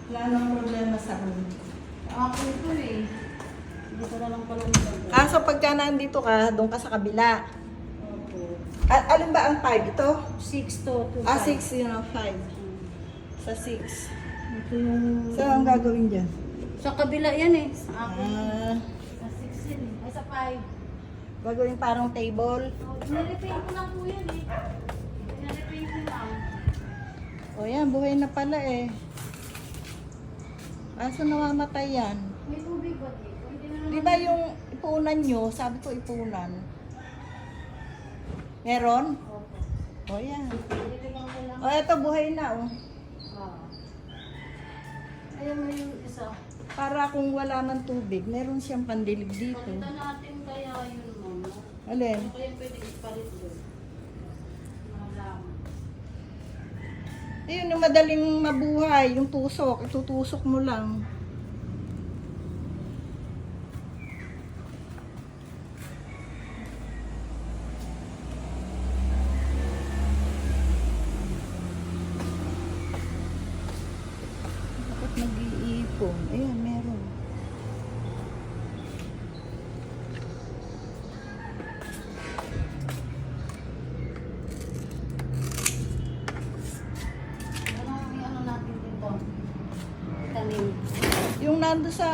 Wala nang problema sa room. Ako ito eh. Hindi ko na lang pala nilagay. Kaso pagka nandito ka, doon ka sa kabila. Opo. Alin ba ang 5 ito? 6 to 2. 6 yun ang 5. Sa 6. Ito yung... So, ang gagawin dyan? Sa kabila yan eh. Sa akin. Sa 6 yun eh. Ay sa 5. Gagawin parang table. Nirepaint ko lang po yan eh. Nirepaint ko lang. O yan, buhay na pala eh. Kaso namamatay yan. May tubig ba dito? Hindi na Di ba yung ipunan nyo, sabi ko ipunan. Meron? Opo. O yan. Nililigang ko lang. O eto, buhay na oh. Ah. Ayun mo yung isa. Para kung wala man tubig, meron siyang pandilig dito. Palitan natin kaya yun mo. Alin? Ano kaya pwede ipalit doon? Malam. Ayun, yung madaling mabuhay, yung tusok, itutusok mo lang. Bakit nag-iipon? Ayan, meron. Ano natin dito? Tanim. Yung nando sa